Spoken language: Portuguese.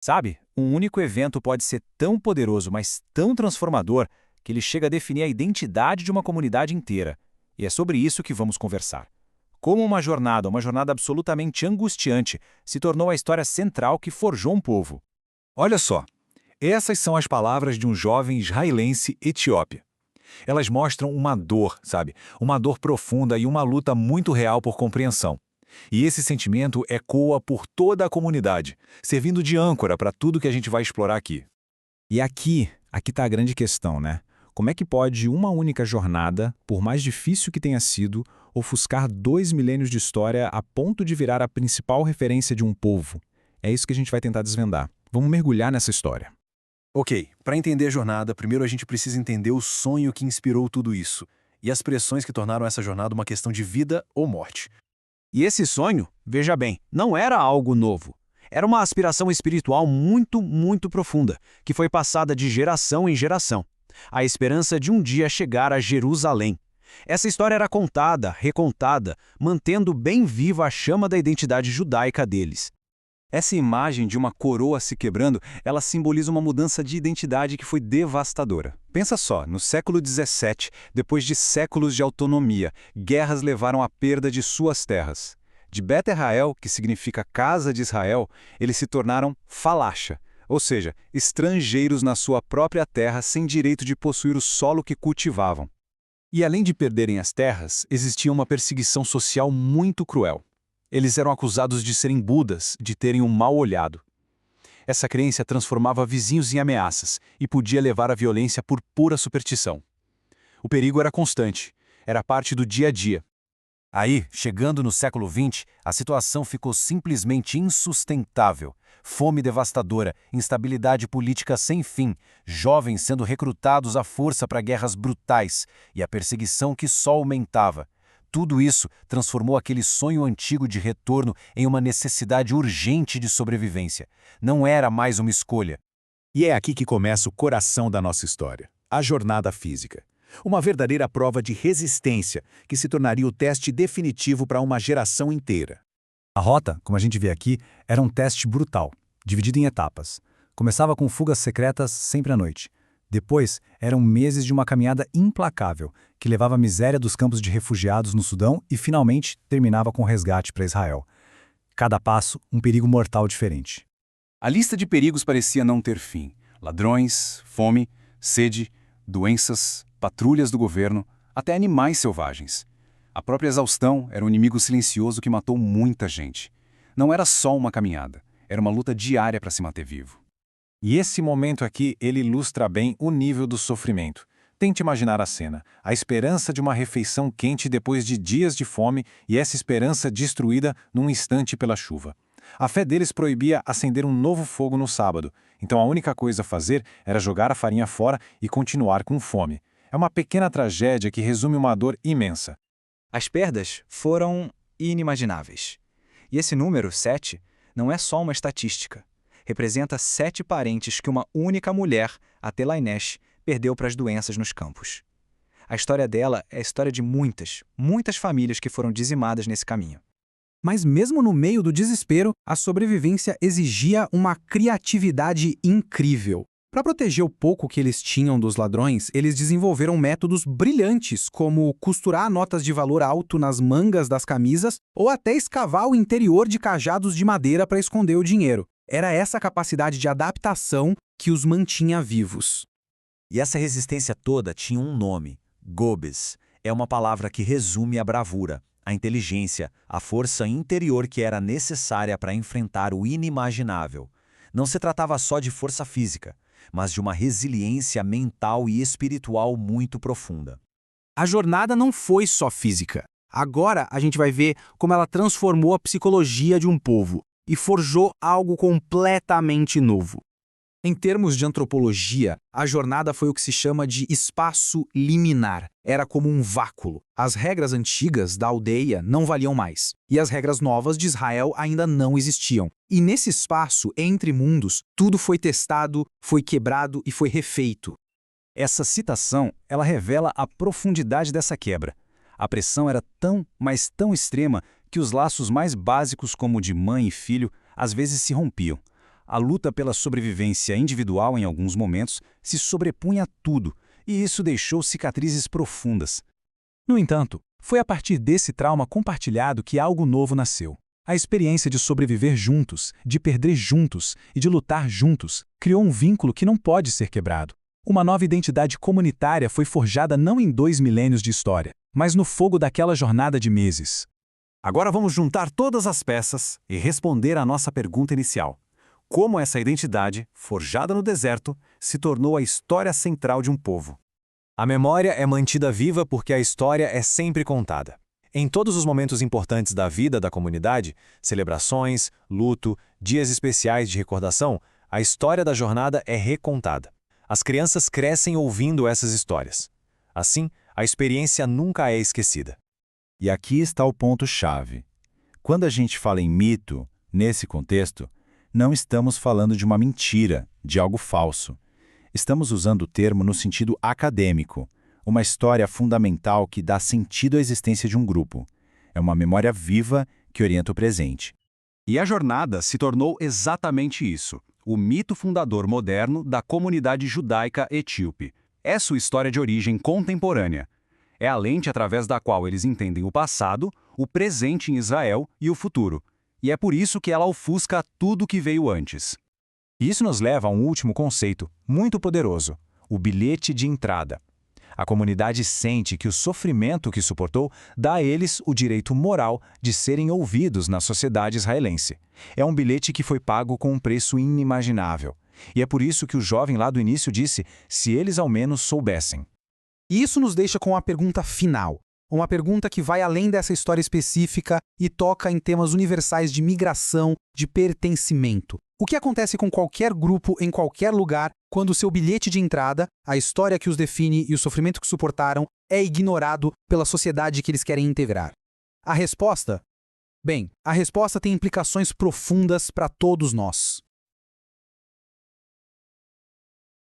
Sabe, um único evento pode ser tão poderoso, mas tão transformador, que ele chega a definir a identidade de uma comunidade inteira. E é sobre isso que vamos conversar. Como uma jornada absolutamente angustiante, se tornou a história central que forjou um povo. Olha só, essas são as palavras de um jovem israelense etíope. Elas mostram uma dor, sabe? Uma dor profunda e uma luta muito real por compreensão. E esse sentimento ecoa por toda a comunidade, servindo de âncora para tudo que a gente vai explorar aqui. E aqui está a grande questão, né? Como é que pode uma única jornada, por mais difícil que tenha sido, ofuscar 2 milênios de história a ponto de virar a principal referência de um povo? É isso que a gente vai tentar desvendar. Vamos mergulhar nessa história. Ok, para entender a jornada, primeiro a gente precisa entender o sonho que inspirou tudo isso e as pressões que tornaram essa jornada uma questão de vida ou morte. E esse sonho, veja bem, não era algo novo. Era uma aspiração espiritual muito, muito profunda, que foi passada de geração em geração. A esperança de um dia chegar a Jerusalém. Essa história era contada, recontada, mantendo bem viva a chama da identidade judaica deles. Essa imagem de uma coroa se quebrando, ela simboliza uma mudança de identidade que foi devastadora. Pensa só, no século XVII, depois de séculos de autonomia, guerras levaram à perda de suas terras. De Bet Israel, que significa Casa de Israel, eles se tornaram Falaxa, ou seja, estrangeiros na sua própria terra sem direito de possuir o solo que cultivavam. E além de perderem as terras, existia uma perseguição social muito cruel. Eles eram acusados de serem budas, de terem um mau olhado. Essa crença transformava vizinhos em ameaças e podia levar à violência por pura superstição. O perigo era constante, era parte do dia a dia. Aí, chegando no século XX, a situação ficou simplesmente insustentável. Fome devastadora, instabilidade política sem fim, jovens sendo recrutados à força para guerras brutais e a perseguição que só aumentava. Tudo isso transformou aquele sonho antigo de retorno em uma necessidade urgente de sobrevivência. Não era mais uma escolha. E é aqui que começa o coração da nossa história, a jornada física. Uma verdadeira prova de resistência que se tornaria o teste definitivo para uma geração inteira. A rota, como a gente vê aqui, era um teste brutal, dividido em etapas. Começava com fugas secretas sempre à noite. Depois, eram meses de uma caminhada implacável, que levava à miséria dos campos de refugiados no Sudão e, finalmente, terminava com o resgate para Israel. Cada passo, um perigo mortal diferente. A lista de perigos parecia não ter fim. Ladrões, fome, sede, doenças, patrulhas do governo, até animais selvagens. A própria exaustão era um inimigo silencioso que matou muita gente. Não era só uma caminhada, era uma luta diária para se manter vivo. E esse momento aqui, ele ilustra bem o nível do sofrimento. Tente imaginar a cena, a esperança de uma refeição quente depois de dias de fome e essa esperança destruída num instante pela chuva. A fé deles proibia acender um novo fogo no sábado, então a única coisa a fazer era jogar a farinha fora e continuar com fome. É uma pequena tragédia que resume uma dor imensa. As perdas foram inimagináveis. E esse número, 7, não é só uma estatística. Representa 7 parentes que uma única mulher, a Telainesh, perdeu para as doenças nos campos. A história dela é a história de muitas, muitas famílias que foram dizimadas nesse caminho. Mas mesmo no meio do desespero, a sobrevivência exigia uma criatividade incrível. Para proteger o pouco que eles tinham dos ladrões, eles desenvolveram métodos brilhantes, como costurar notas de valor alto nas mangas das camisas ou até escavar o interior de cajados de madeira para esconder o dinheiro. Era essa capacidade de adaptação que os mantinha vivos. E essa resistência toda tinha um nome, Gobes. É uma palavra que resume a bravura, a inteligência, a força interior que era necessária para enfrentar o inimaginável. Não se tratava só de força física, mas de uma resiliência mental e espiritual muito profunda. A jornada não foi só física. Agora a gente vai ver como ela transformou a psicologia de um povo e forjou algo completamente novo. Em termos de antropologia, a jornada foi o que se chama de espaço liminar. Era como um vácuo. As regras antigas da aldeia não valiam mais, e as regras novas de Israel ainda não existiam. E nesse espaço, entre mundos, tudo foi testado, foi quebrado e foi refeito. Essa citação, ela revela a profundidade dessa quebra. A pressão era tão, mas tão extrema que os laços mais básicos como o de mãe e filho, às vezes se rompiam. A luta pela sobrevivência individual em alguns momentos se sobrepunha a tudo, e isso deixou cicatrizes profundas. No entanto, foi a partir desse trauma compartilhado que algo novo nasceu. A experiência de sobreviver juntos, de perder juntos e de lutar juntos criou um vínculo que não pode ser quebrado. Uma nova identidade comunitária foi forjada não em 2 milênios de história, mas no fogo daquela jornada de meses. Agora vamos juntar todas as peças e responder à nossa pergunta inicial. Como essa identidade, forjada no deserto, se tornou a história central de um povo? A memória é mantida viva porque a história é sempre contada. Em todos os momentos importantes da vida da comunidade, celebrações, luto, dias especiais de recordação, a história da jornada é recontada. As crianças crescem ouvindo essas histórias. Assim, a experiência nunca é esquecida. E aqui está o ponto-chave. Quando a gente fala em mito, nesse contexto, não estamos falando de uma mentira, de algo falso. Estamos usando o termo no sentido acadêmico, uma história fundamental que dá sentido à existência de um grupo. É uma memória viva que orienta o presente. E a jornada se tornou exatamente isso, o mito fundador moderno da comunidade judaica etíope. É sua história de origem contemporânea. É a lente através da qual eles entendem o passado, o presente em Israel e o futuro. E é por isso que ela ofusca tudo que veio antes. Isso nos leva a um último conceito, muito poderoso, o bilhete de entrada. A comunidade sente que o sofrimento que suportou dá a eles o direito moral de serem ouvidos na sociedade israelense. É um bilhete que foi pago com um preço inimaginável. E é por isso que o jovem lá do início disse, se eles ao menos soubessem. E isso nos deixa com a pergunta final. Uma pergunta que vai além dessa história específica e toca em temas universais de migração, de pertencimento. O que acontece com qualquer grupo em qualquer lugar quando o seu bilhete de entrada, a história que os define e o sofrimento que suportaram, é ignorado pela sociedade que eles querem integrar? A resposta? Bem, a resposta tem implicações profundas para todos nós.